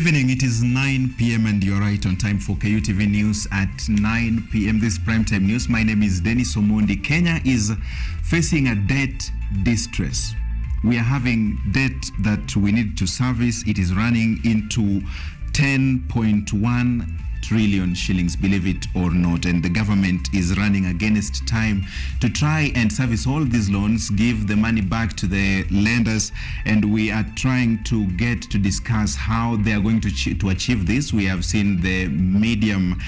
evening, it is 9 p.m. and you're right on time for Kutv News at 9 p.m. This primetime news. My name is Dennis Omondi. Kenya is facing a debt distress. We are having debt that we need to service. It is running into 10.1 trillion shillings, believe it or not, and the government is running against time to try and service all these loans, give the money back to the lenders, and we are trying to get to discuss how they are going to achieve this. We have seen the medium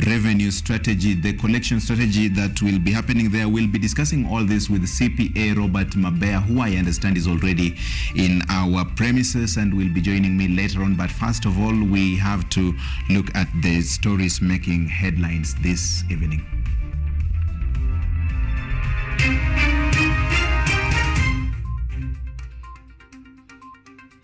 revenue strategy, the collection strategy that will be happening there. We'll be discussing all this with CPA Robert Mabea, who I understand is already in our premises and will be joining me later on. But first of all, we have to look at the stories making headlines this evening.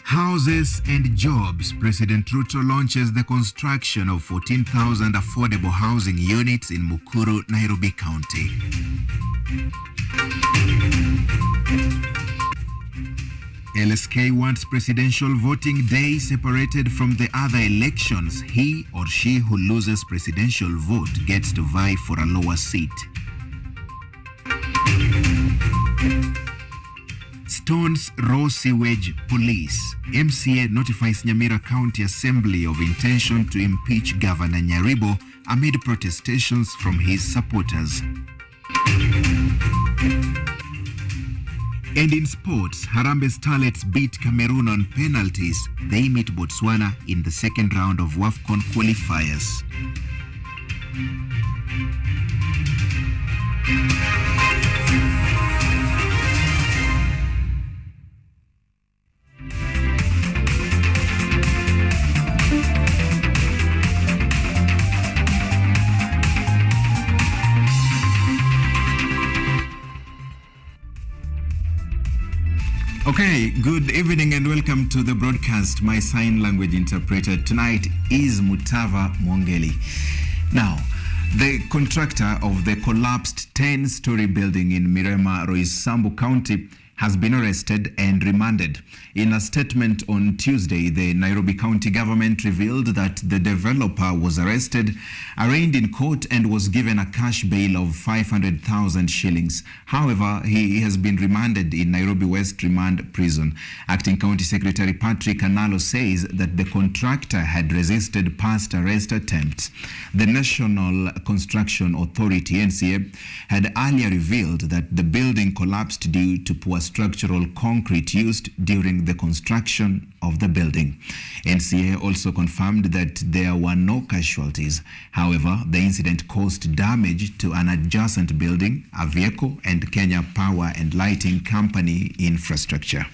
Houses and jobs. President Ruto launches the construction of 14,000 affordable housing units in Mukuru, Nairobi County. LSK wants presidential voting day separated from the other elections. He or she who loses presidential vote gets to vie for a lower seat. Stones raw sewage police. MCA notifies Nyamira County Assembly of intention to impeach Governor Nyaribo amid protestations from his supporters. And in sports, Harambee Starlets beat Cameroon on penalties. They meet Botswana in the second round of WAFCON qualifiers. Okay, good evening and welcome to the broadcast. My sign language interpreter tonight is Mutava Mwongeli. Now, the contractor of the collapsed 10-story building in Mirema, Roysambu County has been arrested and remanded. In a statement on Tuesday, the Nairobi County government revealed that the developer was arrested, arraigned in court, and was given a cash bail of 500,000 shillings. However, he has been remanded in Nairobi West Remand Prison. Acting County Secretary Patrick Analo says that the contractor had resisted past arrest attempts. The National Construction Authority, NCA, had earlier revealed that the building collapsed due to poor structural concrete used during the construction of the building. NCA also confirmed that there were no casualties. However, the incident caused damage to an adjacent building, a vehicle, and Kenya Power and Lighting Company infrastructure.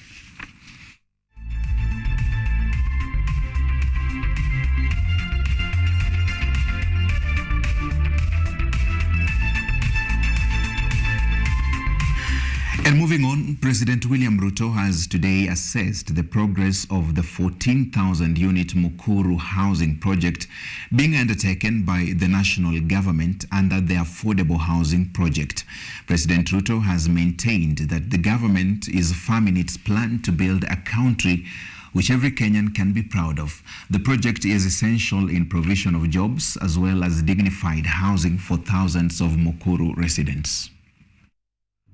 And moving on, President William Ruto has today assessed the progress of the 14,000-unit Mukuru housing project being undertaken by the national government under the Affordable Housing Project. President Ruto has maintained that the government is firm in its plan to build a country which every Kenyan can be proud of. The project is essential in provision of jobs as well as dignified housing for thousands of Mukuru residents.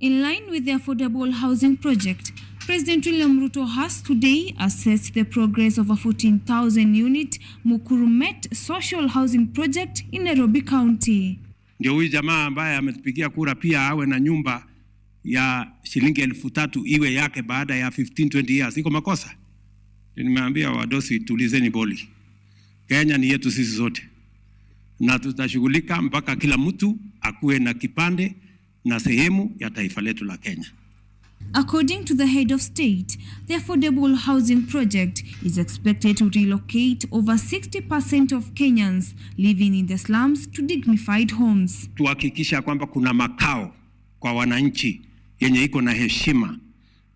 In line with the Affordable Housing Project, President William Ruto has today assessed the progress of a 14,000-unit Mukuru Met social housing project in Nairobi County. Ndio huyu jamaa ambaye ametupigia kura pia awe na nyumba ya shilingi 3,000 iwe yake baada ya 15-20 years. Iko makosa? Nimeambia wadosi tulizeni boli. Kenya ni yetu sisi zote. Na tutashughulika mpaka kila mtu akuwe na kipande na sehemu ya taifa letu la Kenya. According to the head of state, the Affordable Housing Project is expected to relocate over 60% of Kenyans living in the slums to dignified homes. Tuhakikisha kwamba kuna makao kwa wananchi yenye iko na heshima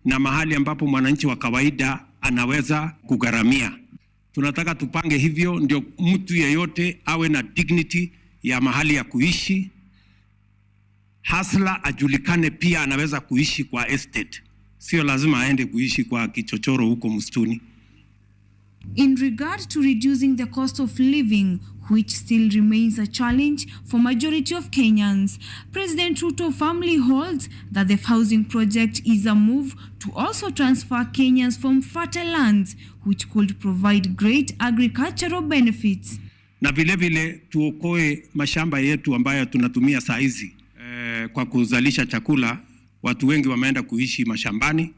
na mahali ambapo mwananchi wa kawaida anaweza kugharamia. Tunataka tupange hivyo ndio mtu yeyote awe na dignity ya mahali ya kuishi. Hasla ajulikane pia anaweza kuishi kwa estate. Sio lazima aende kuishi kwa kichochoro huko msituni. In regard to reducing the cost of living, which still remains a challenge for majority of Kenyans, President Ruto firmly holds that the housing project is a move to also transfer Kenyans from fertile lands, which could provide great agricultural benefits. Na vile vile tuokoe mashamba yetu ambayo tunatumia saa hizi kwa kuzalisha chakula. Watu wengi wameenda kuishi mashambani,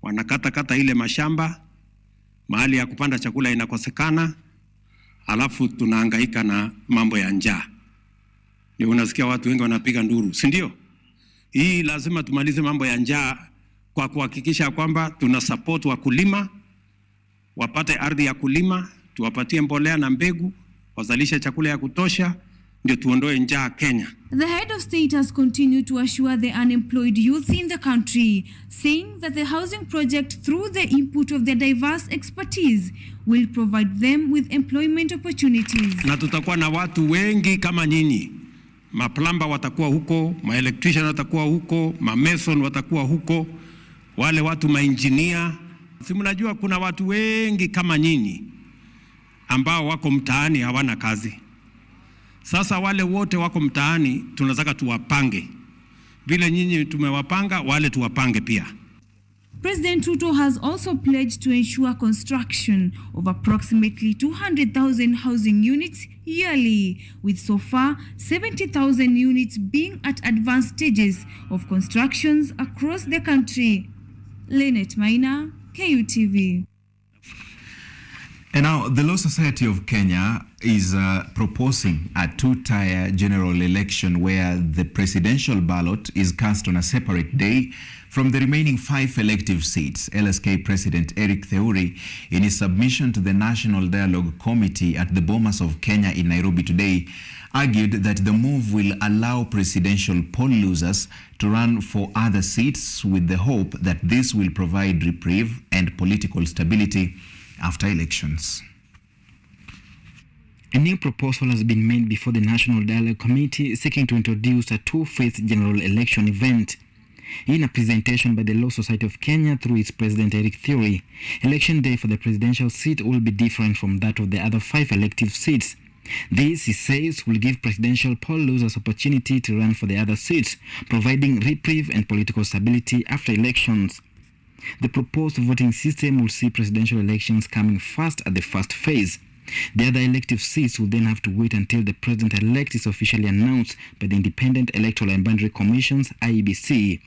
wanakata ile mashamba, mahali ya kupanda chakula inakosekana, alafu tunahangaika na mambo ya njaa. Ni unasikia watu wengi wanapiga nduru, si ndio? Hii lazima tumalize mambo ya njaa kwa kuhakikisha kwamba tuna support wakulima, wapate ardhi ya kulima, tuwapatie mbolea na mbegu, wazalishe chakula ya kutosha, ndio tuondoe njaa Kenya. The head of state has continued to assure the unemployed youth in the country, saying that the housing project, through the input of their diverse expertise, will provide them with employment opportunities. Na tutakuwa na watu wengi kama nyinyi. Maplamba watakuwa huko, maelectrician watakuwa huko, mameson watakuwa huko, wale watu maengineer. Si mnajua kuna watu wengi kama nyinyi ambao wako mtaani hawana kazi. Sasa wale wote wako mtaani tunataka tuwapange. Vile nyinyi tumewapanga, wale tuwapange pia. President Ruto has also pledged to ensure construction of approximately 200,000 housing units yearly, with so far 70,000 units being at advanced stages of constructions across the country. Lynette Maina, KUTV. And now, the Law Society of Kenya is proposing a two-tier general election where the presidential ballot is cast on a separate day from the remaining 5 elective seats. LSK President Eric Theuri, in his submission to the National Dialogue Committee at the Bomas of Kenya in Nairobi today, argued that the move will allow presidential poll losers to run for other seats, with the hope that this will provide reprieve and political stability after elections. A new proposal has been made before the National Dialogue Committee seeking to introduce a two-phase general election event. In a presentation by the Law Society of Kenya through its president Eric Theuri, election day for the presidential seat will be different from that of the other 5 elective seats. This, he says, will give presidential poll losers opportunity to run for the other seats, providing reprieve and political stability after elections. The proposed voting system will see presidential elections coming first at the first phase. The other elective seats will then have to wait until the president-elect is officially announced by the Independent Electoral and Boundary Commission's IEBC,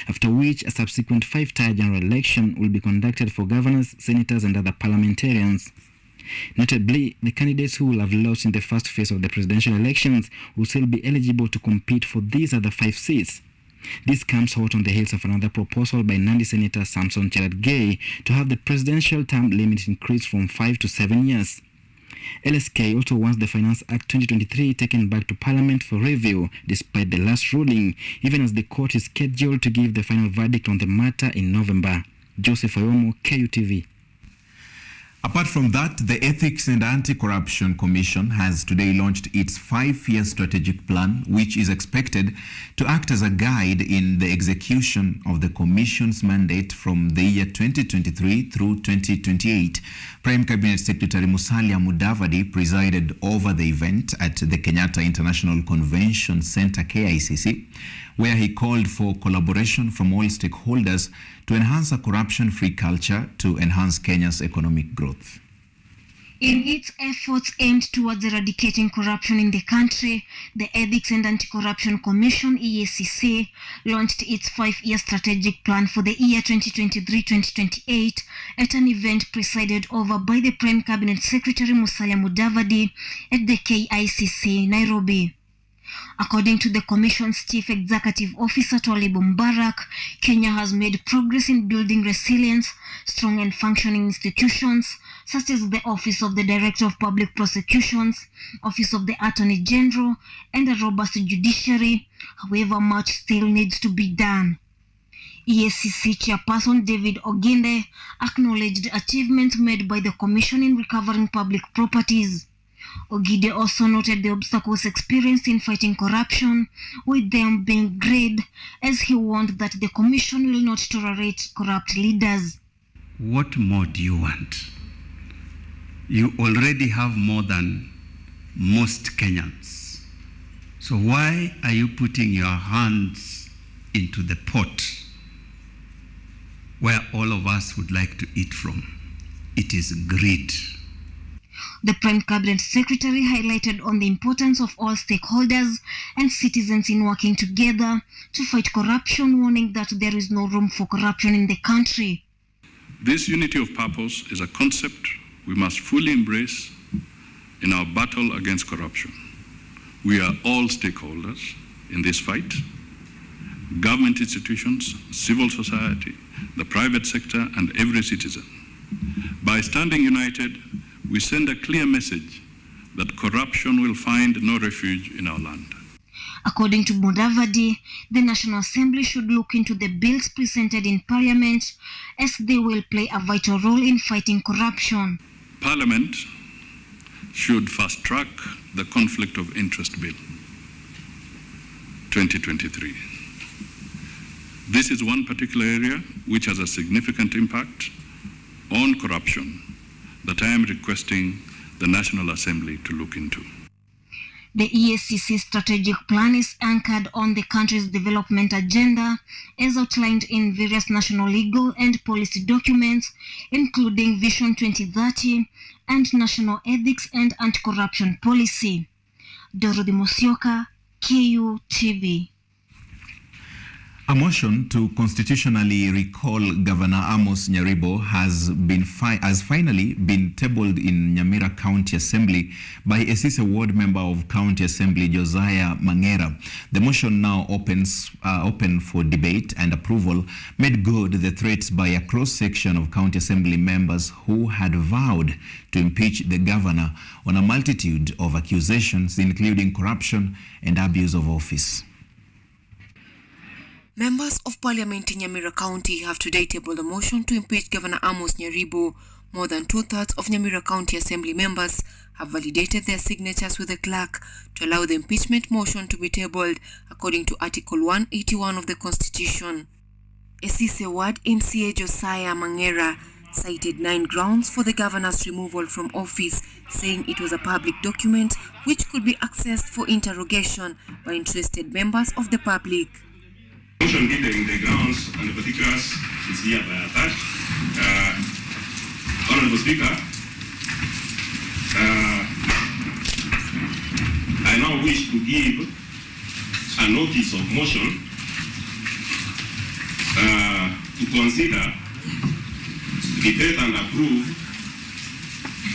after which a subsequent 5-tier general election will be conducted for governors, senators and other parliamentarians. Notably, the candidates who will have lost in the first phase of the presidential elections will still be eligible to compete for these other 5 seats. This comes hot on the heels of another proposal by Nandi Senator Samson Cherargei to have the presidential term limit increased from 5 to 7 years. LSK also wants the Finance Act 2023 taken back to Parliament for review, despite the last ruling, even as the court is scheduled to give the final verdict on the matter in November. Joseph Oyomo, KUTV. Apart from that, the Ethics and Anti-Corruption Commission has today launched its 5-year strategic plan, which is expected to act as a guide in the execution of the Commission's mandate from the year 2023 through 2028. Prime Cabinet Secretary Musalia Mudavadi presided over the event at the Kenyatta International Convention Center, KICC, where he called for collaboration from all stakeholders to enhance a corruption-free culture to enhance Kenya's economic growth. In its efforts aimed towards eradicating corruption in the country, the Ethics and Anti-Corruption Commission, EACC, launched its 5-year strategic plan for the year 2023-2028 at an event presided over by the Prime Cabinet Secretary Musalia Mudavadi at the KICC, Nairobi. According to the Commission's Chief Executive Officer Twalib Mbarak, Kenya has made progress in building resilience, strong and functioning institutions, such as the Office of the Director of Public Prosecutions, Office of the Attorney General, and a robust judiciary. However, much still needs to be done. EACC Chairperson David Oginde acknowledged achievements made by the Commission in recovering public properties. Ogide also noted the obstacles experienced in fighting corruption, with them being great, as he warned that the Commission will not tolerate corrupt leaders. What more do you want? You already have more than most Kenyans. So why are you putting your hands into the pot where all of us would like to eat from? It is greed. The Prime Cabinet Secretary highlighted on the importance of all stakeholders and citizens in working together to fight corruption, warning that there is no room for corruption in the country. This unity of purpose is a concept we must fully embrace in our battle against corruption. We are all stakeholders in this fight: government institutions, civil society, the private sector, and every citizen. By standing united, we send a clear message that corruption will find no refuge in our land. According to Mudavadi, the National Assembly should look into the bills presented in Parliament, as they will play a vital role in fighting corruption. Parliament should fast-track the Conflict of Interest Bill 2023. This is one particular area which has a significant impact on corruption that I am requesting the National Assembly to look into. The EACC strategic plan is anchored on the country's development agenda as outlined in various national legal and policy documents, including Vision 2030 and National Ethics and Anti-Corruption Policy. Dorothy Musyoka, KUTV. A motion to constitutionally recall Governor Amos Nyaribo has finally been tabled in Nyamira County Assembly by Esise Ward Member of County Assembly Josiah Mangera. The motion now open for debate and approval made good the threats by a cross-section of County Assembly members who had vowed to impeach the governor on a multitude of accusations, including corruption and abuse of office. Members of Parliament in Nyamira County have today tabled a motion to impeach Governor Amos Nyaribo. More than two-thirds of Nyamira County Assembly members have validated their signatures with the clerk to allow the impeachment motion to be tabled, according to Article 181 of the Constitution. Esise Ward MCA Josiah Mangera cited 9 grounds for the governor's removal from office, saying it was a public document which could be accessed for interrogation by interested members of the public. Motion given the grounds and the particulars is hereby attached. Honorable Speaker, I now wish to give a notice of motion to consider, debate and approve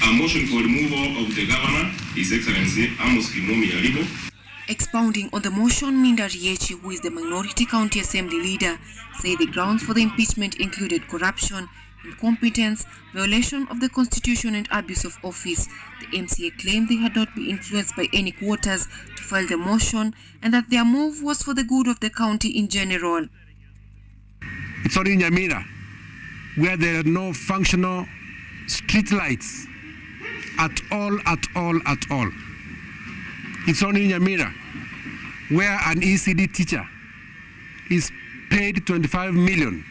a motion for removal of the Governor, His Excellency Amos Nyaribo. Expounding on the motion, Minda Riechi, who is the minority county assembly leader, said the grounds for the impeachment included corruption, incompetence, violation of the constitution and abuse of office. The MCA claimed they had not been influenced by any quarters to file the motion and that their move was for the good of the county in general. It's only in Nyamira where there are no functional street lights at all. It's only in Nyamira where an ECD teacher is paid 25 million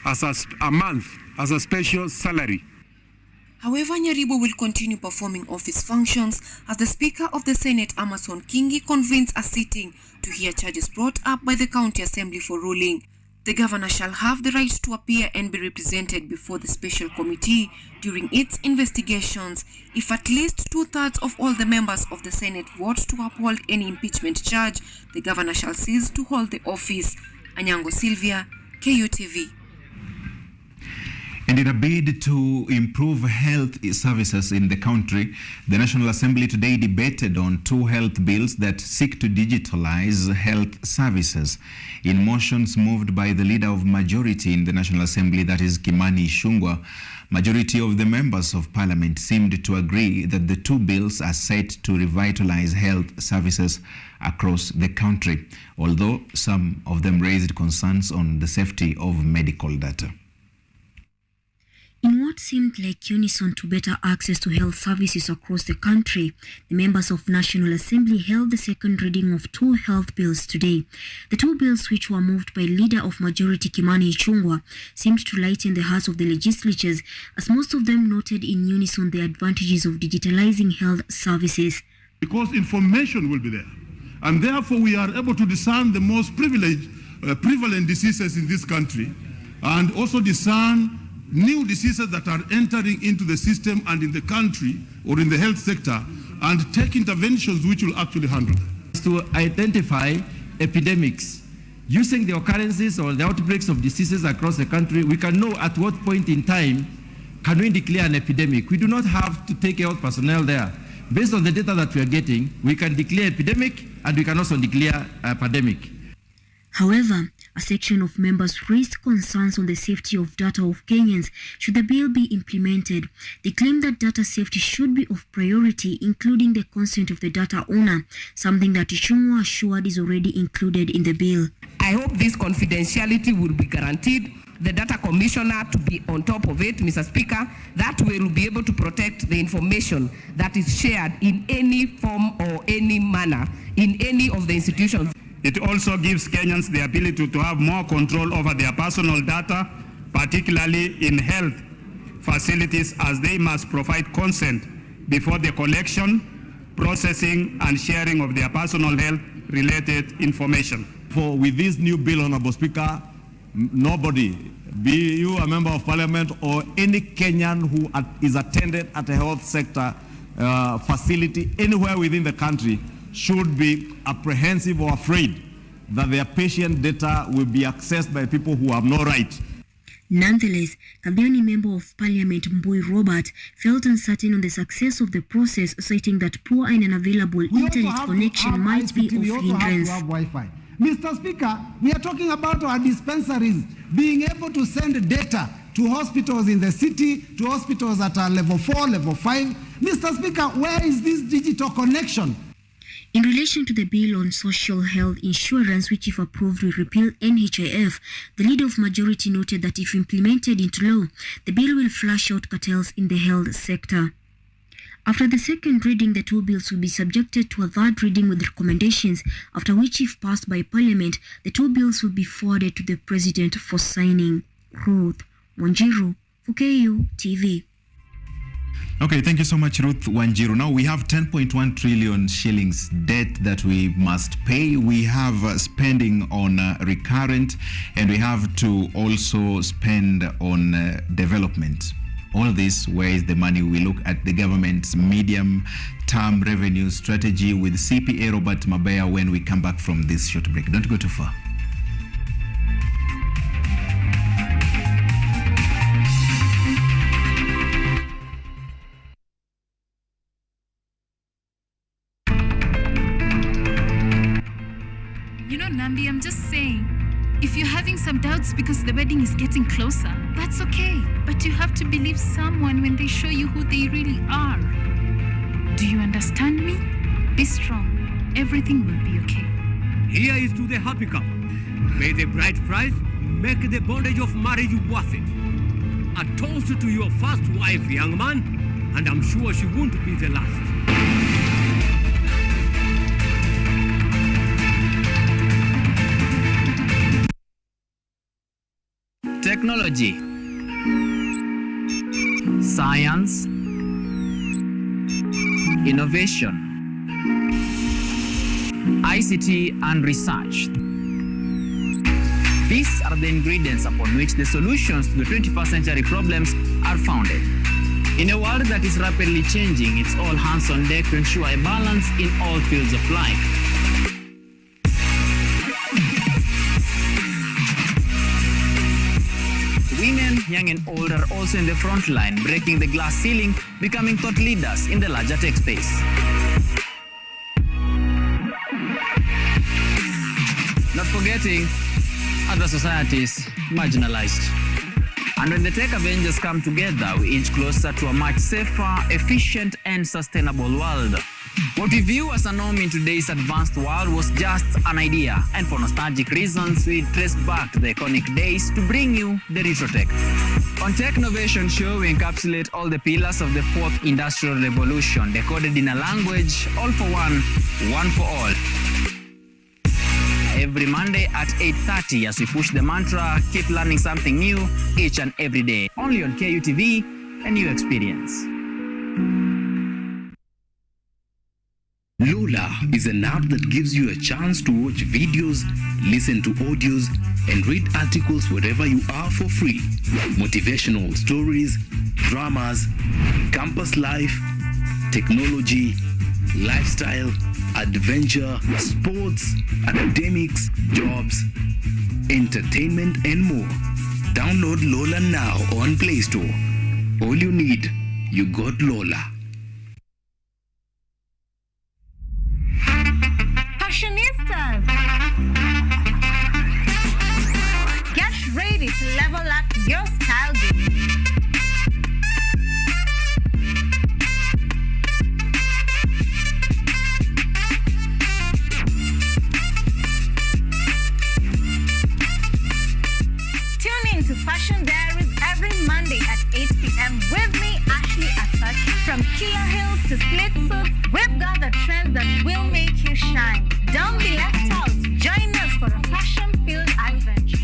as a month as a special salary. However, Nyaribo will continue performing office functions as the Speaker of the Senate, Amason Kingi, convenes a sitting to hear charges brought up by the County Assembly for ruling. The governor shall have the right to appear and be represented before the special committee during its investigations. If at least two-thirds of all the members of the Senate vote to uphold any impeachment charge, the governor shall cease to hold the office. Anyango Sylvia, KUTV. And in a bid to improve health services in the country, the National Assembly today debated on 2 health bills that seek to digitalize health services. In motions moved by the leader of majority in the National Assembly, that is Kimani Ichung'wah, majority of the members of parliament seemed to agree that the 2 bills are set to revitalize health services across the country, although some of them raised concerns on the safety of medical data. In what seemed like unison to better access to health services across the country, the members of National Assembly held the second reading of 2 health bills today. The 2 bills, which were moved by Leader of Majority Kimani Ichung'wah, seemed to lighten the hearts of the legislatures, as most of them noted in unison the advantages of digitalizing health services. Because information will be there, and therefore we are able to discern the most prevalent diseases in this country, and also discern new diseases that are entering into the system and in the country or in the health sector, and take interventions which will actually handle them. To identify epidemics, using the occurrences or the outbreaks of diseases across the country, we can know at what point in time can we declare an epidemic. We do not have to take health personnel there. Based on the data that we are getting, we can declare epidemic and we can also declare a pandemic. However, a section of members raised concerns on the safety of data of Kenyans should the bill be implemented. They claim that data safety should be of priority, including the consent of the data owner, something that Ichung'wah assured is already included in the bill. I hope this confidentiality will be guaranteed, the data commissioner to be on top of it, Mr. Speaker. That way we'll be able to protect the information that is shared in any form or any manner in any of the institutions. It also gives Kenyans the ability to have more control over their personal data, particularly in health facilities, as they must provide consent before the collection, processing, and sharing of their personal health-related information. With this new bill, Honorable Speaker, nobody, be you a member of parliament or any Kenyan who is attended at a health sector facility anywhere within the country, should be apprehensive or afraid that their patient data will be accessed by people who have no right. Nonetheless, Kabiani Member of Parliament Mbui Robert felt uncertain on the success of the process, citing that poor and unavailable internet connection might be of hindrance. Wi-Fi. Mr. Speaker, we are talking about our dispensaries being able to send data to hospitals in the city, to hospitals at level 4, level 5. Mr. Speaker, where is this digital connection? In relation to the bill on social health insurance, which if approved will repeal NHIF, the Leader of Majority noted that if implemented into law, the bill will flush out cartels in the health sector. After the second reading, the 2 bills will be subjected to a third reading with recommendations, after which, if passed by Parliament, the 2 bills will be forwarded to the President for signing. Ruth Wanjiru, for KU TV. Okay, thank you so much, Ruth Wanjiru. Now we have 10.1 trillion shillings debt that we must pay. We have spending on recurrent, and we have to also spend on development. All this, where is the money? We look at the government's medium-term revenue strategy with CPA Robert Mabaya when we come back from this short break. Don't go too far. Nambi, I'm just saying, if you're having some doubts because the wedding is getting closer, that's okay. But you have to believe someone when they show you who they really are. Do you understand me? Be strong. Everything will be okay. Here is to the happy couple. May the bride price make the bondage of marriage worth it. A toast to your first wife, young man, and I'm sure she won't be the last. Technology, science, innovation, ICT and research. These are the ingredients upon which the solutions to the 21st century problems are founded. In a world that is rapidly changing, it's all hands on deck to ensure a balance in all fields of life. Women, young and old, are also in the front line, breaking the glass ceiling, becoming thought leaders in the larger tech space. Not forgetting other societies marginalized. And when the tech Avengers come together, we inch closer to a much safer, efficient, and sustainable world. What we view as a norm in today's advanced world was just an idea, and for nostalgic reasons, we trace back the iconic days to bring you the retro tech. On Tech Innovation Show, we encapsulate all the pillars of the fourth industrial revolution, decoded in a language, all for one for all. Every Monday at 8:30 as we push the mantra, keep learning something new each and every day. Only on KUTV, a new experience. Lola is an app that gives you a chance to watch videos, listen to audios, and read articles wherever you are for free. Motivational stories, dramas, campus life, technology, lifestyle, adventure, sports, academics, jobs, entertainment, and more. Download Lola now on Play Store. All you need, you got Lola. Fashionistas, get ready to level up your style game. Tune in to Fashion Diaries every Monday at 8 p.m. with me, Ashley Asach. From Killer Hills to split suits, we've got the trends that will make you shine. Don't be left out. Join us for a fashion-filled adventure.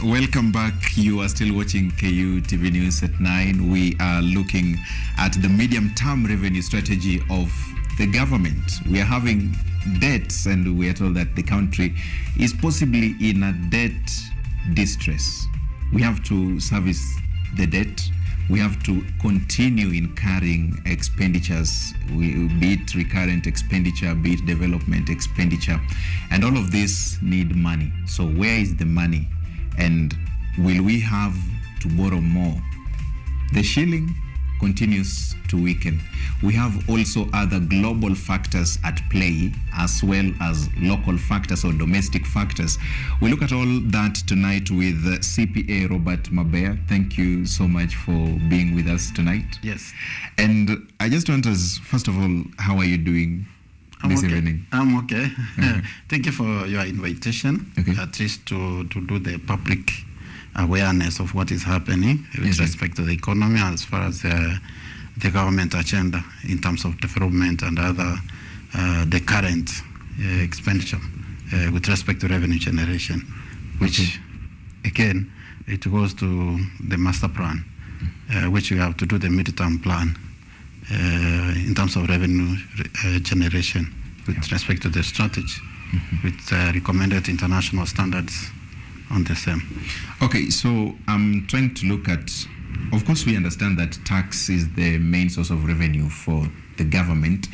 Welcome back. You are still watching KU TV News at 9. We are looking at the medium-term revenue strategy of the government. We are having debts, and we are told that the country is possibly in a debt distress. We have to service the debt. We have to continue incurring expenditures, be it recurrent expenditure, be it development expenditure, and all of this need money. So where is the money? And will we have to borrow more? The shilling continues to weaken. We have also other global factors at play, as well as local factors or domestic factors. We look at all that tonight with CPA Robert Mabea. Thank you so much for being with us tonight. Yes. And I just want us, first of all, how are you doing this evening? I'm okay. Thank you for your invitation, at least to do the public awareness of what is happening with respect to the economy as far as the government agenda in terms of development and other the current expenditure with respect to revenue generation, which again it goes to the master plan, which we have to do the midterm plan in terms of revenue generation with respect to the strategy with recommended international standards on the same. Okay, so I'm trying to look at, of course we understand that tax is the main source of revenue for the government,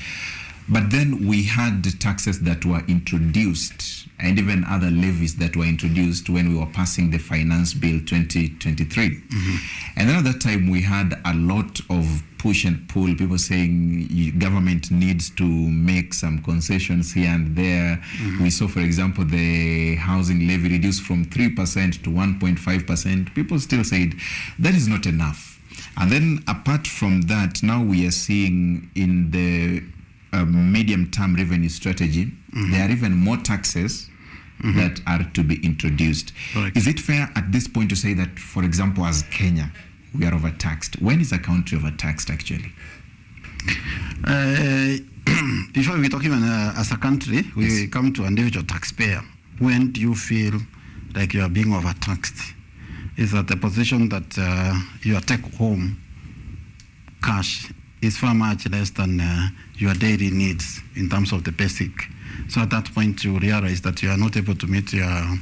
but then we had taxes that were introduced and even other levies that were introduced when we were passing the Finance Bill 2023. And then at that time we had a lot of push and pull, people saying government needs to make some concessions here and there. We saw, for example, the housing levy reduced from 3% to 1.5%. People still said that is not enough. And then apart from that, now we are seeing in the medium-term revenue strategy, there are even more taxes that are to be introduced. Correct. Is it fair at this point to say that, for example, as Kenya, we are overtaxed? When is a country overtaxed actually? Before we talk even as a country, we come to an individual taxpayer. When do you feel like you are being overtaxed? Is that the position that your take-home cash is far much less than your daily needs in terms of the basic. So at that point, you realize that you are not able to meet your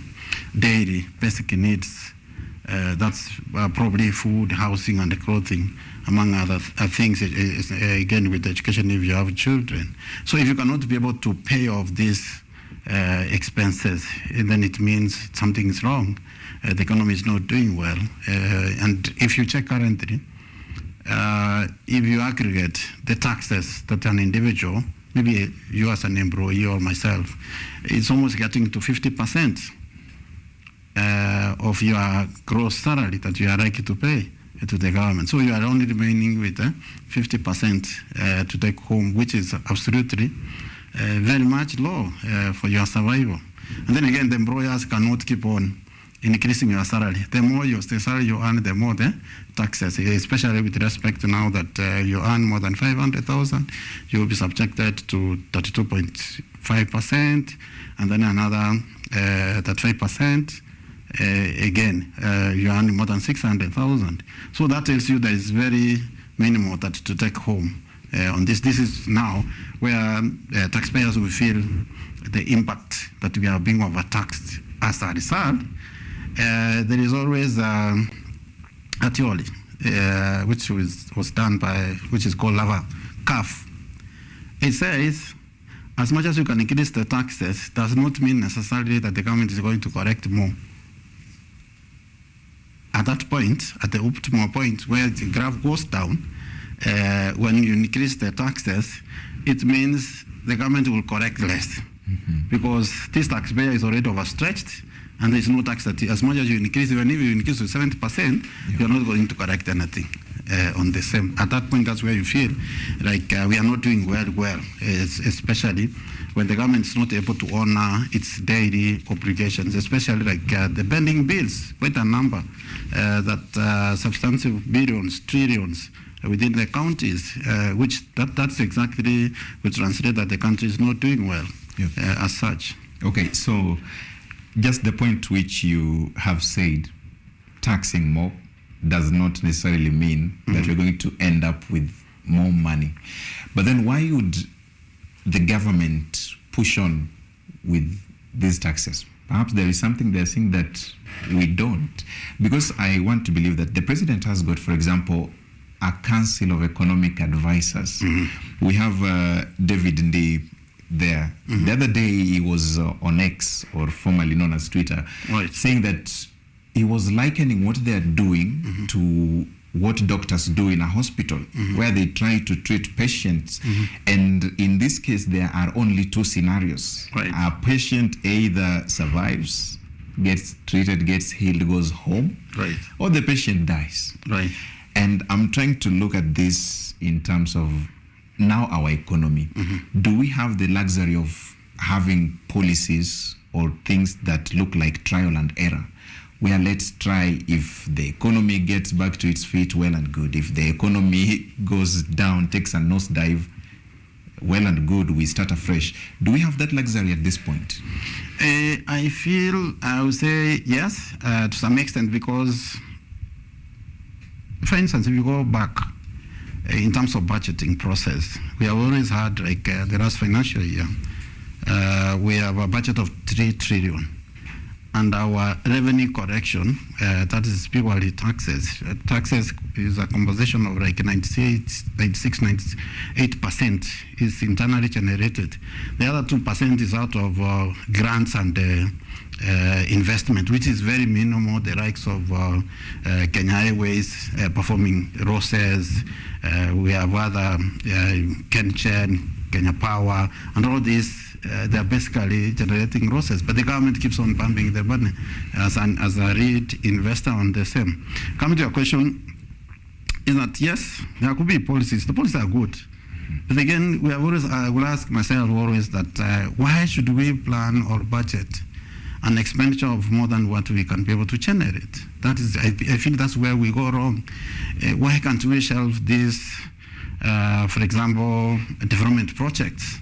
daily basic needs. That's probably food, housing, and clothing, among other things, again, with education if you have children. So if you cannot be able to pay off these expenses, then it means something is wrong. The economy is not doing well. And if you check currently, if you aggregate the taxes that an individual, maybe you as an employee or myself, it's almost getting to 50% of your gross salary that you are likely to pay to the government. So you are only remaining with 50% to take home, which is absolutely very much low for your survival. And then again, the employers cannot keep on increasing your salary. The more the salary you earn, the more the taxes, especially with respect to now that you earn more than 500,000, you will be subjected to 32.5%, and then another 35%. Again, you earn more than 600,000. So that tells you there is very minimal that to take home on this. This is now where taxpayers will feel the impact that we are being overtaxed as a result. There is always a theory which was done by, which is called lava curve. It says, as much as you can increase the taxes, does not mean necessarily that the government is going to collect more. At that point, at the optimal point where the graph goes down, when you increase the taxes, it means the government will collect less, because this taxpayer is already overstretched, and there is no tax that as much as you increase, even if you increase to 70%, you are not going to collect anything on the same. At that point, that's where you feel like we are not doing well, especially when the government is not able to honor its daily obligations, especially like the pending bills, quite a number, that substantive billions, trillions within the counties, which that's exactly would translate that the country is not doing well as such. Okay, so just the point which you have said, taxing more does not necessarily mean that you're going to end up with more money. But then why would the government push on with these taxes? Perhaps there is something they're saying that we don't. Because I want to believe that the president has got, for example, a council of economic advisors. We have David Ndi there. The other day he was on X, or formerly known as Twitter, saying that he was likening what they are doing to what doctors do in a hospital, where they try to treat patients. And in this case, there are only two scenarios. A patient either survives, gets treated, gets healed, goes home, or the patient dies. And I'm trying to look at this in terms of now our economy. Do we have the luxury of having policies or things that look like trial and error, where let's try, if the economy gets back to its feet, well and good. If the economy goes down, takes a nosedive, well and good, we start afresh. Do we have that luxury at this point? I feel, I would say yes, to some extent, because, for instance, if you go back in terms of budgeting process, we have always had, like the last financial year, we have a budget of 3 trillion. And our revenue correction, that is purely taxes. Taxes is a composition of like 98% is internally generated. The other 2% is out of grants and investment, which is very minimal. The likes of Kenya Airways performing losses. We have other Kenchen, Kenya Power, and all these. They're basically generating losses, but the government keeps on pumping their money as a lead investor on the same. Coming to your question, is that yes, there could be policies. The policies are good, but again, I will ask myself always that why should we plan or budget an expenditure of more than what we can be able to generate. That is, I feel that's where we go wrong. Why can't we shelve this, for example, development projects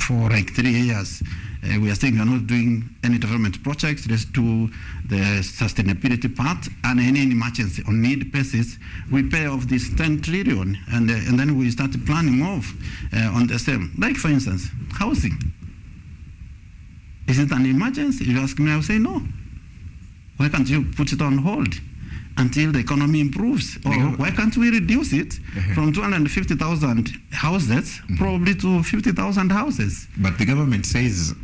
for like 3 years? We are saying we are not doing any development projects. Let's do the sustainability part, and any emergency on need basis, we pay off this 10 trillion, and then we start planning off on the same. Like for instance, housing. Is it an emergency? If you ask me, I will say no. Why can't you put it on hold until the economy improves? Or why can't we reduce it from 250,000 houses probably to 50,000 houses? But the government says,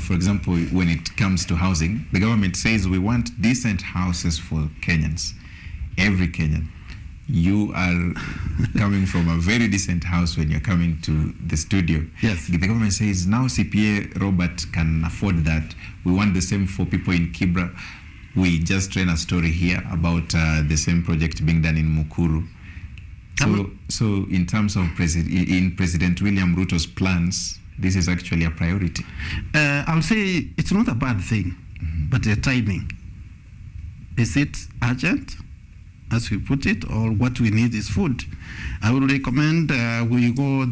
for example, when it comes to housing, the government says we want decent houses for Kenyans, every Kenyan. You are coming from a very decent house when you're coming to the studio. Yes. The government says now CPA Robert can afford that. We want the same for people in Kibra. We just ran a story here about the same project being done in Mukuru. So in terms of President William Ruto's plans, this is actually a priority. I'll say it's not a bad thing, but the timing. Is it urgent, as we put it, or what we need is food? I would recommend we go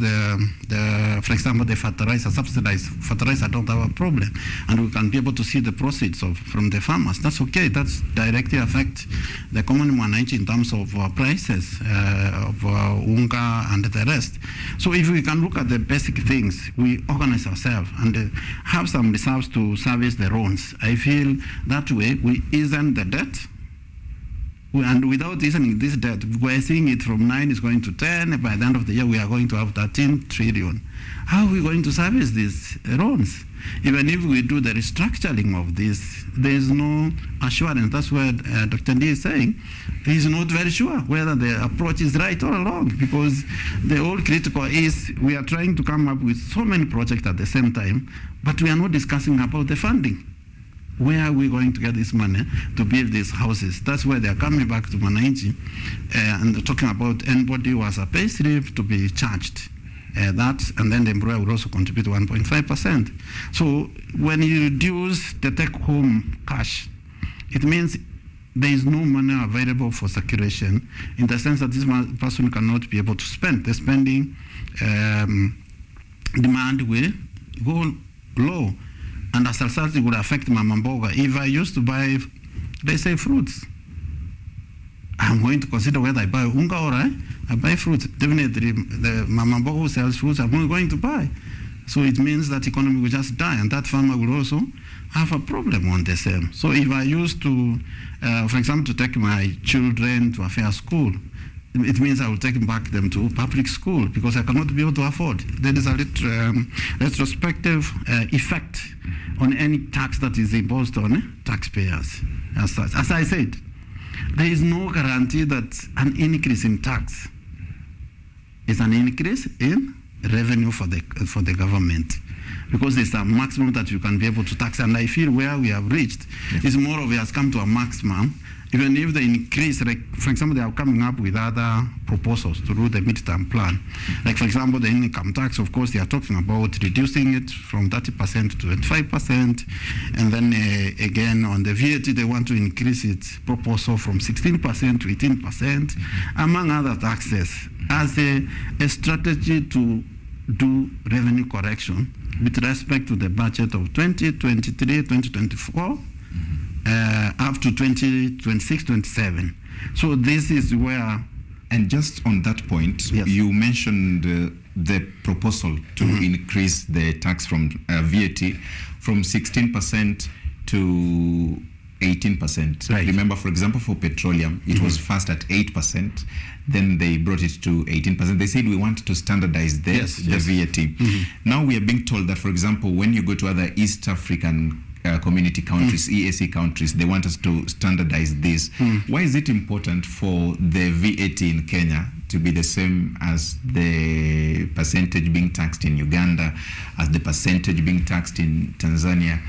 for example, the fertilizer, subsidized fertilizer don't have a problem, and we can be able to see the proceeds from the farmers. That's okay. That's directly affect the common man in terms of prices of unga and the rest. So if we can look at the basic things, we organize ourselves and have some reserves to service the loans. I feel that way we easen the debt. And without easing this debt, we're seeing it from 9 is going to 10. By the end of the year, we are going to have 13 trillion. How are we going to service these loans? Even if we do the restructuring of this, there is no assurance. That's what Dr. D is saying. He's not very sure whether the approach is right or wrong, because the whole critical is we are trying to come up with so many projects at the same time, but we are not discussing about the funding. Where are we going to get this money to build these houses? That's where they are coming back to Manainchi and talking about anybody who has a pay slip to be charged. That, and then the employer will also contribute 1.5%. So when you reduce the take-home cash, it means there is no money available for circulation, in the sense that this person cannot be able to spend. The spending demand will go low. And as a result, it would affect Mama Mboga. If I used to buy, let's say, fruits, I'm going to consider whether I buy unga or I buy fruits. Definitely, the Mama Mboga who sells fruits, I'm not going to buy. So it means that economy will just die, and that farmer will also have a problem on the same. So if I used to, for example, to take my children to a fair school, it means I will take them to public school because I cannot be able to afford. There is a retrospective effect on any tax that is imposed on taxpayers. As I said, there is no guarantee that an increase in tax is an increase in revenue for the government, because there's a maximum that you can be able to tax. And I feel where we have reached is more of it has come to a maximum. Even if they increase, like, for example, they are coming up with other proposals to do the midterm plan. Like, for example, the income tax, of course, they are talking about reducing it from 30% to 25%. And then, again, on the VAT, they want to increase its proposal from 16% to 18%, among other taxes, as a strategy to do revenue correction with respect to the budget of 2023, 2024, up to 2026, 27. So this is where... And just on that point, you mentioned the proposal to increase the tax from VAT from 16% to 18%. Right. Remember, for example, for petroleum, it was first at 8%, then they brought it to 18%. They said we want to standardize the VAT. Now we are being told that, for example, when you go to other East African community countries, EAC countries, they want us to standardize this. Why is it important for the VAT in Kenya to be the same as the percentage being taxed in Uganda, as the percentage being taxed in Tanzania?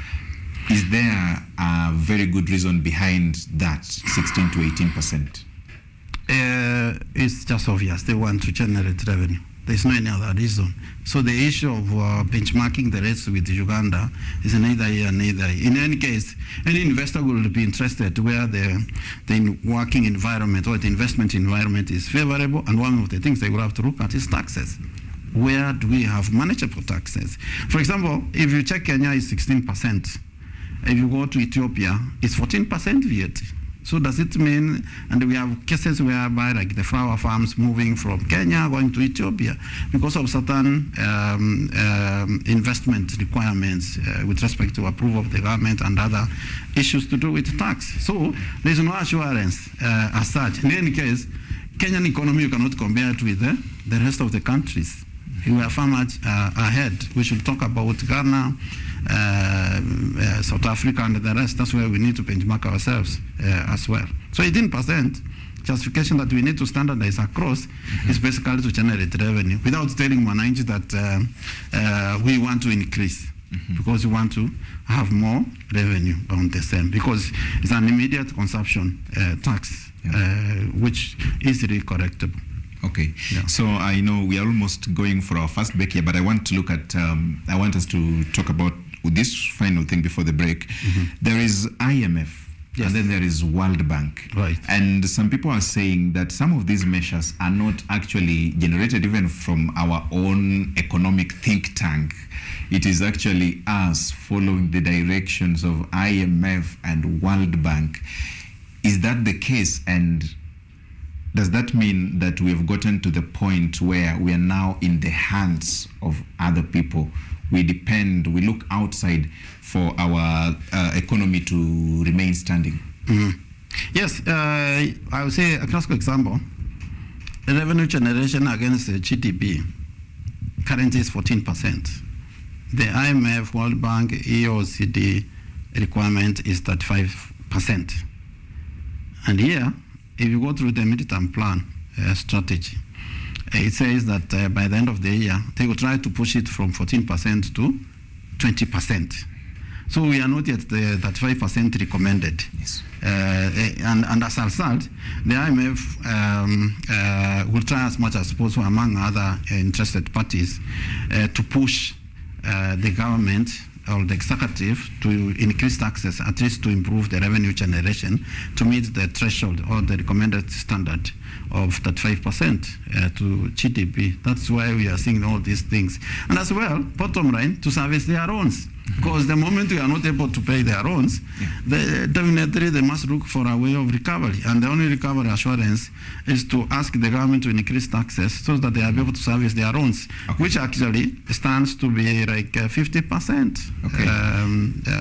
Is there a very good reason behind that 16 to 18%? It's just obvious. They want to generate revenue. There's no any other reason. So the issue of benchmarking the rates with Uganda is neither here neither. In any case, any investor will be interested where the working environment or the investment environment is favorable, and one of the things they will have to look at is taxes. Where do we have manageable taxes? For example, if you check Kenya, it's 16%. If you go to Ethiopia, it's 14% VAT. So does it mean, and we have cases whereby like the flower farms moving from Kenya going to Ethiopia because of certain investment requirements with respect to approval of the government and other issues to do with tax. So there's no assurance as such. In any case, Kenyan economy, you cannot compare it with the rest of the countries. We are far much ahead. We should talk about Ghana, South Africa, and the rest. That's where we need to benchmark ourselves as well. So 18% justification that we need to standardize across is basically to generate revenue without telling Mwananchi that we want to increase because we want to have more revenue on the same, because it's an immediate consumption tax which is easily correctable. Okay, so I know we are almost going for our first break here, but I want to look at, I want us to talk about this final thing before the break. There is IMF, and then there is World Bank. Right. And some people are saying that some of these measures are not actually generated even from our own economic think tank. It is actually us following the directions of IMF and World Bank. Is that the case? And does that mean that we have gotten to the point where we are now in the hands of other people? We depend, we look outside for our economy to remain standing? Yes, I would say a classical example, the revenue generation against the GDP currently is 14%. The IMF, World Bank, EOCD requirement is 35%. And here, if you go through the midterm plan strategy, it says that by the end of the year, they will try to push it from 14% to 20%. So we are not yet the 35% recommended. Yes. And as a result, the IMF will try as much as possible among other interested parties to push the government or the executive to increase taxes, at least to improve the revenue generation to meet the threshold or the recommended standard of that 5% to GDP. That's why we are seeing all these things. And as well, bottom line, to service their loans. Because the moment we are not able to pay their loans, definitely they must look for a way of recovery. And the only recovery assurance is to ask the government to increase taxes so that they are able to service their loans, which actually stands to be like 50%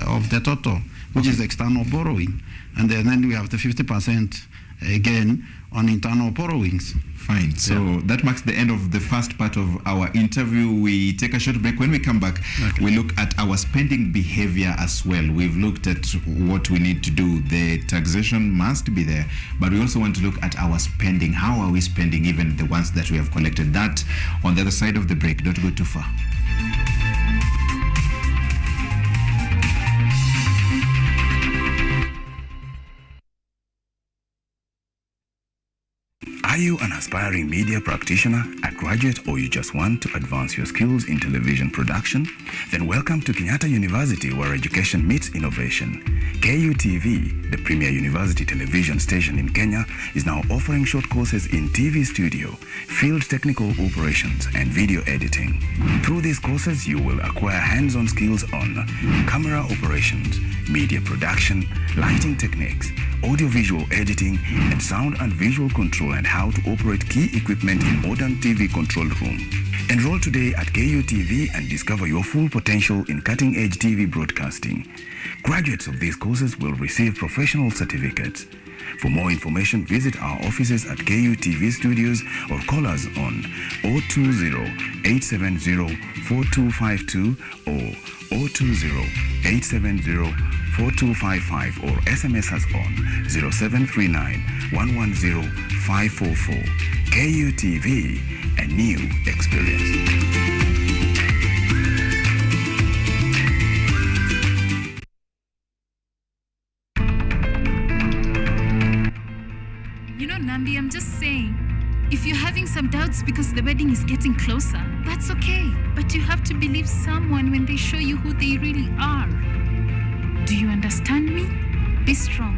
of the total, which is external borrowing. And then we have the 50% again on internal borrowings. Fine. So that marks the end of the first part of our interview. We take a short break. When we come back, we look at our spending behavior as well. We've looked at what we need to do. The taxation must be there, but we also want to look at our spending. How are we spending even the ones that we have collected? That on the other side of the break. Don't go too far. Are you an aspiring media practitioner, a graduate, or you just want to advance your skills in television production? Then welcome to Kenyatta University, where education meets innovation. KUTV, the premier university television station in Kenya, is now offering short courses in TV studio, field technical operations, and video editing. Through these courses, you will acquire hands-on skills on camera operations, media production, lighting techniques, audio-visual editing, and sound and visual control, and how to operate key equipment in modern TV control room. Enroll today at KUTV and discover your full potential in cutting-edge TV broadcasting. Graduates of these courses will receive professional certificates. For more information, visit our offices at KUTV Studios or call us on 020-870-4252 or 020-870-4255 or SMS us on 0739-110-544. KUTV, a new experience. You know, Nandi, I'm just saying, If you're having some doubts because the wedding is getting closer, that's okay. But you have to believe someone when they show you who they really are. Do you understand me? Be strong.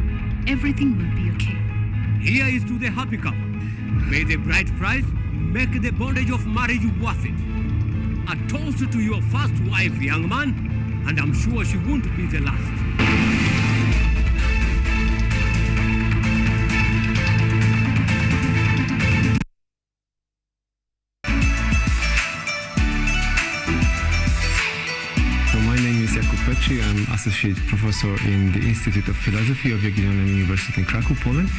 Everything will be okay. Here is to the happy couple. May the bride price make the bondage of marriage worth it. A toast to your first wife, young man, and I'm sure she won't be the last. I'm Associate Professor in the Institute of Philosophy of Jagiellonian University in Krakow, Poland,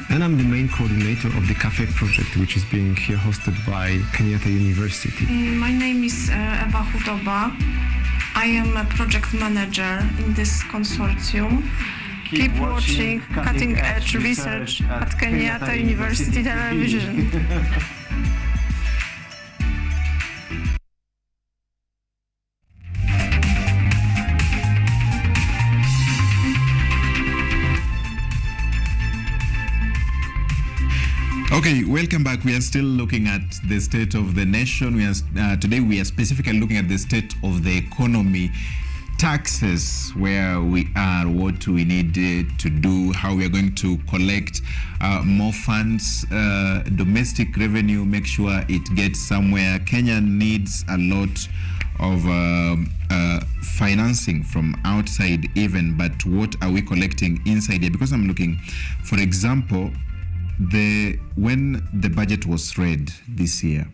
and I'm the main coordinator of the Cafe project, which is being here hosted by Kenyatta University. My name is Eva Hudoba. I am a project manager in this consortium. Keep watching cutting-edge research at Kenyatta University Television. Okay, welcome back. We are still looking at the state of the nation. Today we are specifically looking at the state of the economy, taxes, where we are, what we need to do, how we are going to collect more funds, domestic revenue, make sure it gets somewhere. Kenya needs a lot of financing from outside even, but what are we collecting inside here? Because I'm looking, for example, when the budget was read this year,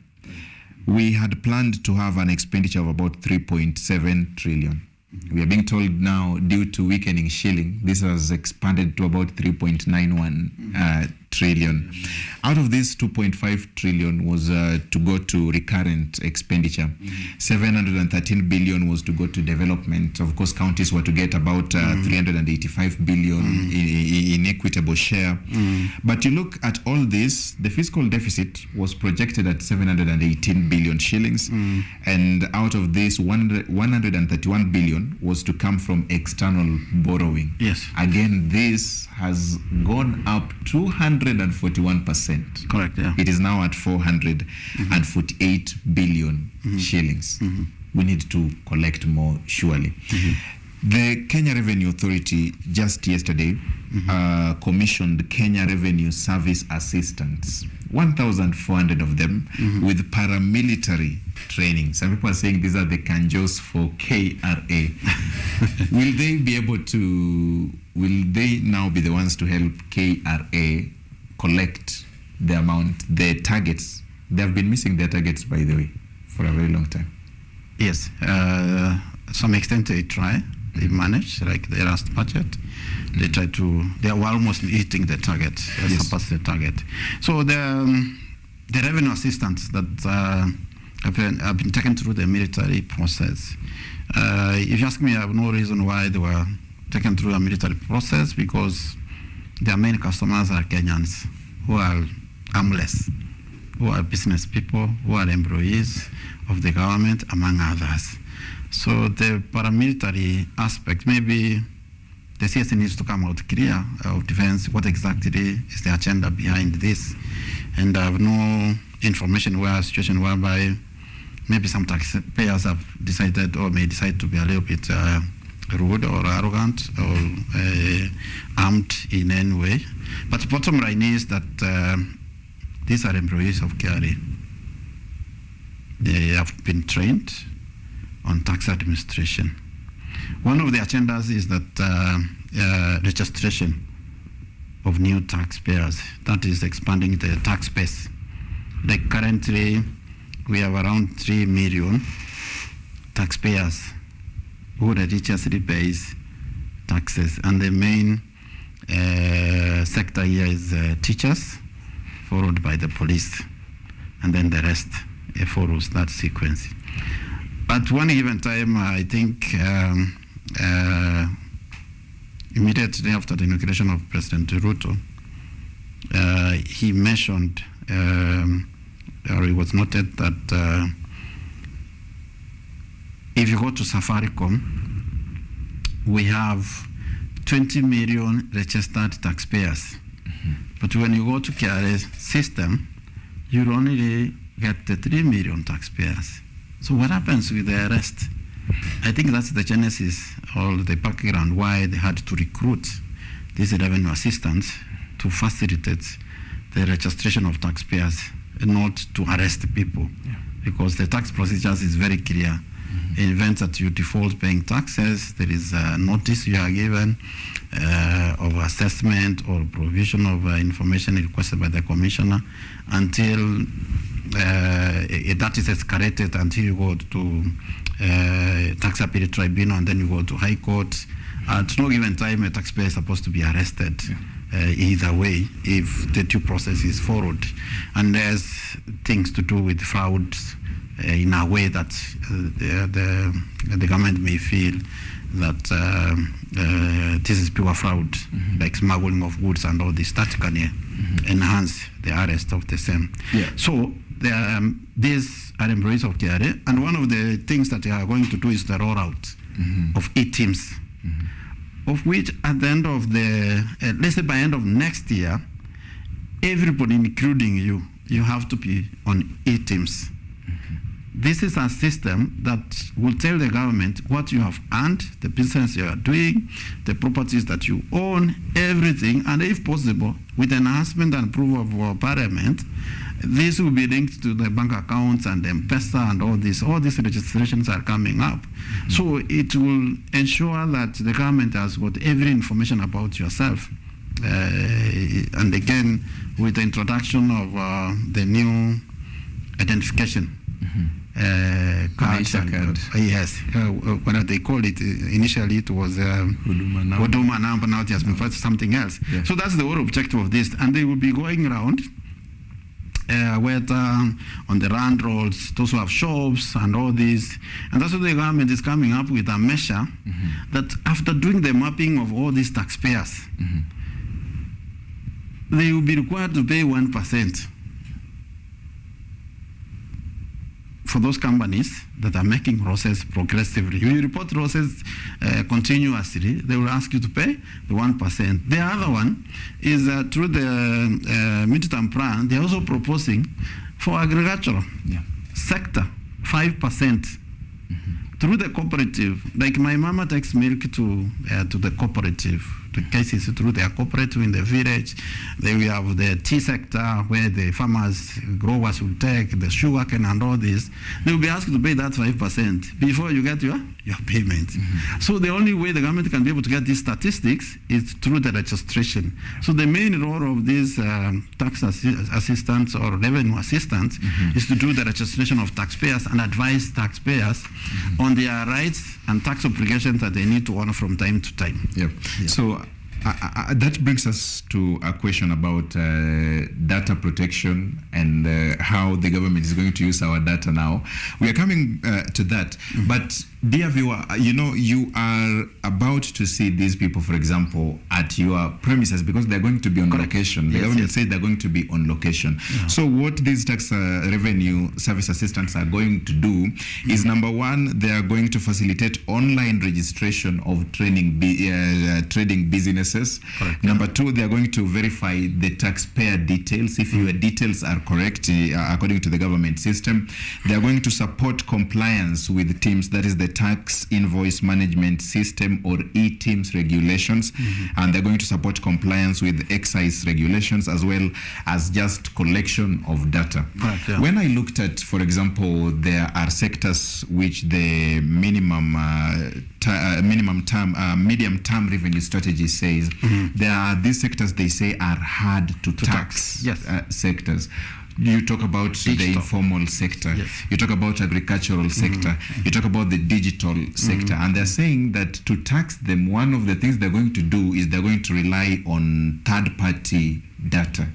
we had planned to have an expenditure of about 3.7 trillion. We are being told now, due to weakening shilling, this has expanded to about 3.91 trillion. Out of this, 2.5 trillion was to go to recurrent expenditure. 713 billion was to go to development. Of course, counties were to get about 385 billion in equitable share. But you look at all this, the fiscal deficit was projected at 718 billion shillings. And out of this, 131 billion was to come from external borrowing. Yes. Again, this has gone up 241%. Correct, yeah. It is now at 448 billion shillings. We need to collect more, surely. The Kenya Revenue Authority just yesterday commissioned Kenya Revenue Service Assistants, 1,400 of them, with paramilitary training. Some people are saying these are the Kanjos for KRA. Will they be able to, will they now be the ones to help KRA collect the amount, the targets? They have been missing their targets, by the way, for a very long time. Yes, some extent they try. They manage, like the last budget. They try to, they are almost hitting the target, surpass the target. So the revenue assistance that have been taken through the military process. If you ask me, I have no reason why they were taken through a military process, because their main customers are Kenyans who are armless, who are business people, who are employees of the government, among others. So the paramilitary aspect, maybe the CSC needs to come out clear of defense, what exactly is the agenda behind this. And I have no information where a situation whereby maybe some taxpayers have decided or may decide to be a little bit rude or arrogant or armed in any way. But the bottom line is that these are employees of KRA. They have been trained on tax administration. One of the agendas is that registration of new taxpayers, that is expanding the tax base. Like currently, we have around 3 million taxpayers who religiously pays taxes, and the main sector here is teachers, followed by the police, and then the rest follows that sequence. At one given time, I think immediately after the inauguration of President Ruto, he mentioned, or it was noted that if you go to Safaricom, we have 20 million registered taxpayers. But when you go to KRA's system, you only get the 3 million taxpayers. So what happens with the rest? I think that's the genesis or the background why they had to recruit these revenue assistants to facilitate the registration of taxpayers and not to arrest people. Because the tax procedures is very clear. In events that you default paying taxes, there is a notice you are given of assessment or provision of information requested by the commissioner until that is escalated until you go to tax appeal tribunal and then you go to high court. At no given time, a taxpayer is supposed to be arrested. Either way, if the due process is followed. And there's things to do with fraud in a way that the government may feel that this is pure fraud, like smuggling of goods and all this, that can enhance the arrest of the same. So these are employees of KRA, and one of the things that they are going to do is the rollout of e-teams. Of which at the end of let's say by end of next year, everybody, including you have to be on e-teams. This is a system that will tell the government what you have earned, the business you are doing, the properties that you own, everything, and if possible, with enhancement and approval of Parliament, this will be linked to the bank accounts and the M-Pesa and all these registrations are coming up. So it will ensure that the government has got every information about yourself. And again, with the introduction of the new identification card. Yes, what they called it, initially it was Huduma number, now it has been first something else. So that's the whole objective of this. And they will be going around whether on the land roads, those who have shops and all this. And that's what the government is coming up with a measure that after doing the mapping of all these taxpayers, they will be required to pay 1% for those companies that are making losses progressively. You report losses continuously, they will ask you to pay the 1%. The other one is through the midterm plan, they're also proposing for agricultural sector 5%. Through the cooperative, like my mama takes milk to the cooperative. The cases through their cooperative in the village. Then we have the tea sector where the farmers, growers will take the sugarcane and all this. They will be asked to pay that 5% before you get your payment. So the only way the government can be able to get these statistics is through the registration. So the main role of these tax assistants or revenue assistants is to do the registration of taxpayers and advise taxpayers on their rights and tax obligations that they need to honor from time to time. So that brings us to a question about data protection and how the government is going to use our data now. We are coming to that, but dear viewer, you are about to see these people, for example, at your premises because they're going to be on location. The government said they're going to be on location. So what these tax revenue service assistants are going to do is, number one, they are going to facilitate online registration of trading businesses. Number two, they are going to verify the taxpayer details. If your details are correct according to the government system, they are going to support compliance with TIMS, that is the Tax Invoice Management System or e-TIMS regulations, and they're going to support compliance with excise regulations as well as just collection of data. When I looked at, for example, there are sectors which the medium term revenue strategy says there are these sectors they say are hard to tax sectors. You talk about the informal sector, you talk about agricultural sector, you talk about the digital sector, and they're saying that to tax them, one of the things they're going to do is they're going to rely on third-party data.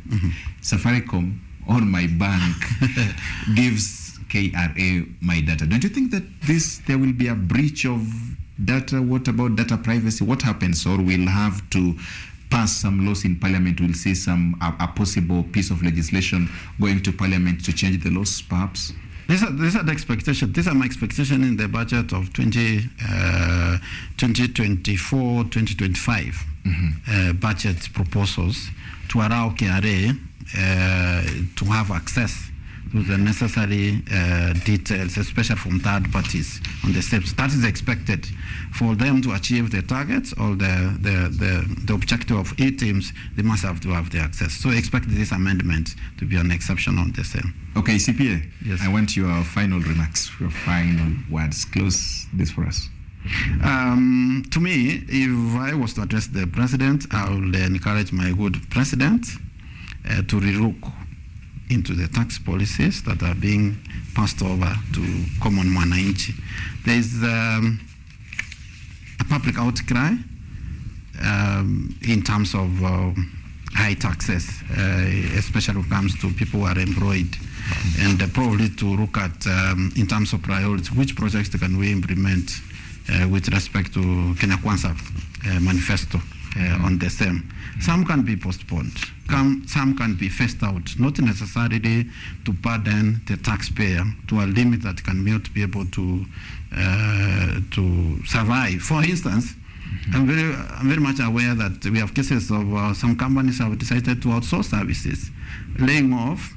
Safaricom or my bank gives KRA my data. Don't you think that there will be a breach of data? What about data privacy? What happens? Or we'll have to pass some laws in Parliament. We'll see a possible piece of legislation going to Parliament to change the laws, perhaps? These are the expectations. These are my expectations in the budget of 2024 2024-2025 budget proposals to allow KRA to have access to the necessary details, especially from third parties on the steps. That is expected for them to achieve the targets or the objective of teams. They must have to have the access. So expect this amendment to be an exception on the same. Okay, CPA, yes. I want your final remarks, your final words. Close this for us. To me, if I was to address the president, I would encourage my good president to relook into the tax policies that are being passed over to common mwananchi. There is a public outcry in terms of high taxes, especially when it comes to people who are employed, and probably to look at, in terms of priorities, which projects can we implement with respect to Kenya Kwanza manifesto on the same. Some can be postponed, some can be phased out, not necessarily to burden the taxpayer to a limit that can not be able to survive. For instance, I'm very much aware that we have cases of some companies have decided to outsource services, laying off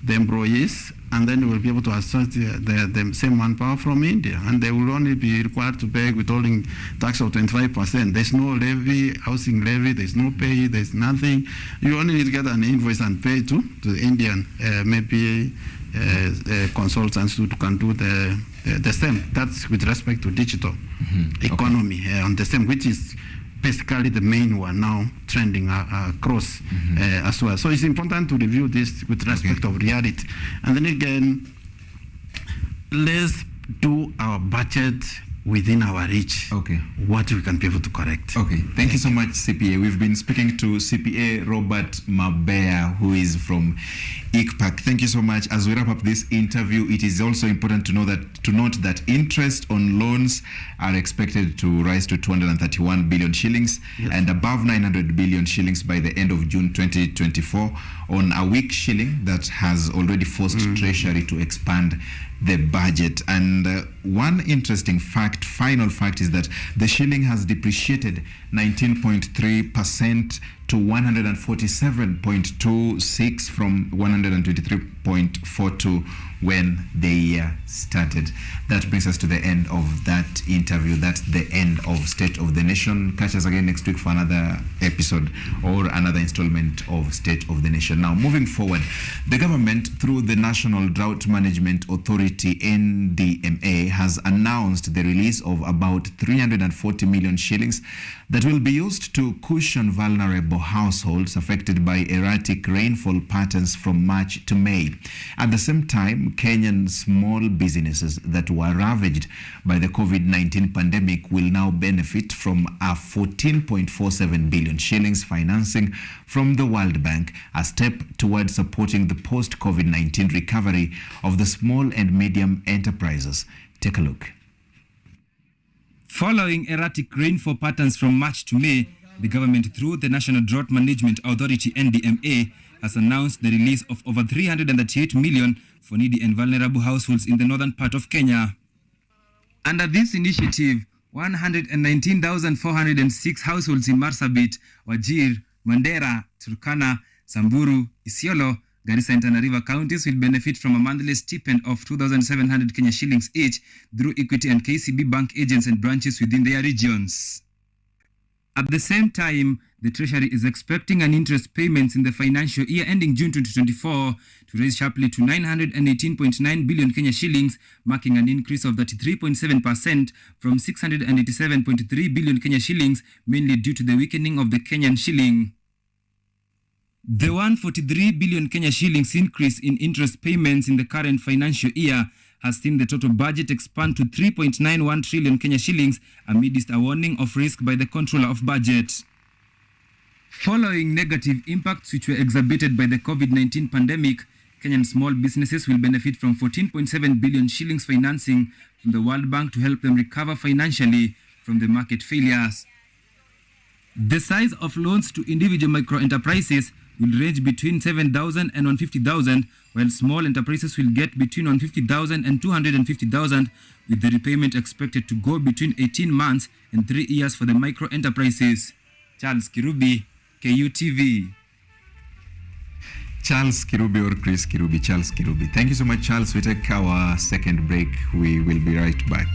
the employees, and then they will be able to access the same manpower from India, and they will only be required to pay withholding tax of 25%. There's no levy, housing levy, there's no pay, there's nothing. You only need to get an invoice and pay to the Indian, maybe consultants who can do the same. That's with respect to digital economy on the same, which is basically the main one now trending across as well. So it's important to review this with respect of reality. And then again, let's do our budget within our reach, what we can be able to correct. Okay, thank you so much, CPA. We've been speaking to CPA Robert Mabea, who is from ICPAC. Thank you so much. As we wrap up this interview, it is also important to note that interest on loans are expected to rise to 231 billion shillings and above 900 billion shillings by the end of June 2024 on a weak shilling that has already forced Treasury to expand the budget. And one interesting final fact is that the shilling has depreciated 19.3% to 147.26 from 123.42 when the year started. That brings us to the end of that interview. That's the end of State of the Nation. Catch us again next week for another episode or another installment of State of the Nation. Now, moving forward, the government, through the National Drought Management Authority, NDMA, has announced the release of about 340 million shillings that will be used to cushion vulnerable households affected by erratic rainfall patterns from March to May. At the same time, Kenyan small businesses that were ravaged by the COVID-19 pandemic will now benefit from a 14.47 billion shillings financing from the World Bank, a step towards supporting the post-COVID-19 recovery of the small and medium enterprises. Take a look. Following erratic rainfall patterns from March to May, the government, through the National Drought Management Authority, NDMA, has announced the release of over 338 million for needy and vulnerable households in the northern part of Kenya. Under this initiative, 119,406 households in Marsabit, Wajir, Mandera, Turkana, Samburu, Isiolo, Garissa and Tana River counties will benefit from a monthly stipend of 2,700 Kenya shillings each through Equity and KCB bank agents and branches within their regions. At the same time, the Treasury is expecting an interest payments in the financial year ending June 2024 to rise sharply to 918.9 billion Kenya shillings, marking an increase of 33.7% from 687.3 billion Kenya shillings, mainly due to the weakening of the Kenyan shilling. The 143 billion Kenya shillings increase in interest payments in the current financial year has seen the total budget expand to 3.91 trillion Kenya shillings amidst a warning of risk by the Controller of Budget. Following negative impacts which were exacerbated by the COVID-19 pandemic, Kenyan small businesses will benefit from 14.7 billion shillings financing from the World Bank to help them recover financially from the market failures. The size of loans to individual micro-enterprises will range between 7,000 and 150,000, while small enterprises will get between 150,000 and 250,000, with the repayment expected to go between 18 months and 3 years for the micro enterprises. Charles Kirubi, KUTV. Charles Kirubi or Chris Kirubi? Charles Kirubi. Thank you so much, Charles. We take our second break. We will be right back.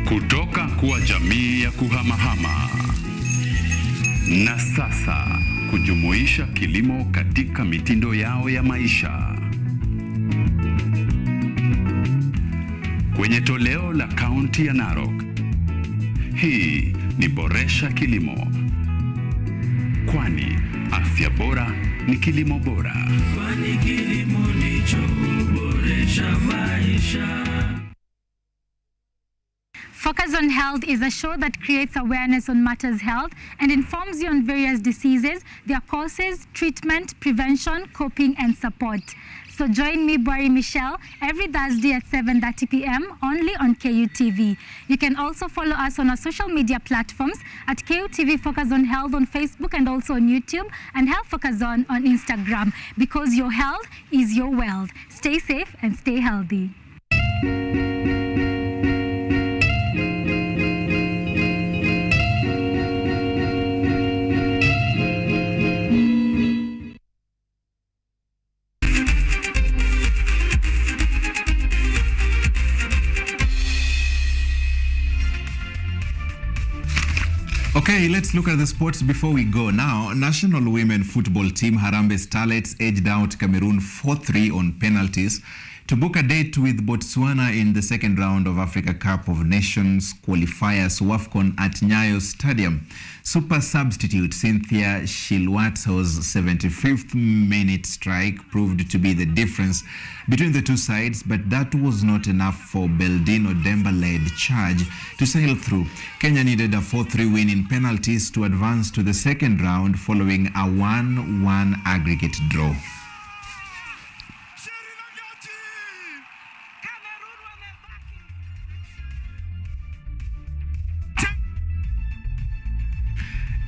Kutoka kuwa jamii ya kuhamahama na sasa kujumuisha kilimo katika mitindo yao ya maisha. Kwenye toleo la kaunti ya Narok, hii ni Boresha Kilimo, kwani afya bora ni kilimo bora. Kwani kilimo ndicho huboresha maisha. Focus on Health is a show that creates awareness on matters health and informs you on various diseases, their causes, treatment, prevention, coping, and support. So join me, Bari Michelle, every Thursday at 7:30 p.m. only on KUTV. You can also follow us on our social media platforms at KUTV Focus on Health on Facebook and also on YouTube, and Health Focus on Instagram, because your health is your wealth. Stay safe and stay healthy. Okay, let's look at the sports before we go. Now, national women football team Harambee Starlets edged out Cameroon 4-3 on penalties to book a date with Botswana in the second round of Africa Cup of Nations qualifiers WAFCON at Nyayo Stadium. Super substitute Cynthia Shilwatso's 75th minute strike proved to be the difference between the two sides, but that was not enough for Beldino Demba-led charge to sail through. Kenya needed a 4-3 win in penalties to advance to the second round following a 1-1 aggregate draw.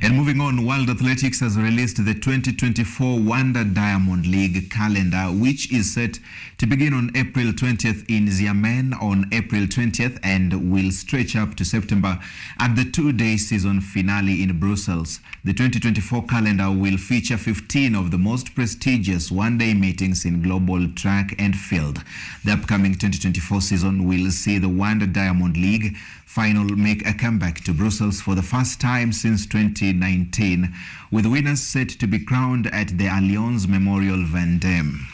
And moving on, World Athletics has released the 2024 Wonder Diamond League calendar, which is set to begin on April 20th in Xiamen on April 20th and will stretch up to September at the two-day season finale in Brussels. The 2024 calendar will feature 15 of the most prestigious one-day meetings in global track and field. The upcoming 2024 season will see the Wonder Diamond League final make a comeback to Brussels for the first time since 2019, with winners set to be crowned at the Allianz Memorial Van Damme.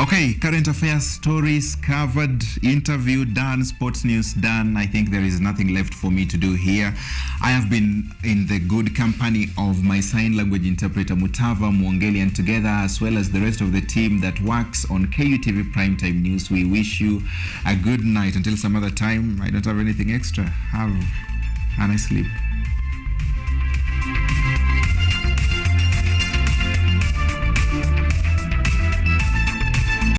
Okay, current affairs stories covered, interview done, sports news done. I think there is nothing left for me to do here. I have been in the good company of my sign language interpreter Mutava Mwongeli, and together, as well as the rest of the team that works on KUTV Primetime News, we wish you a good night. Until some other time, I don't have anything extra. Have a nice sleep.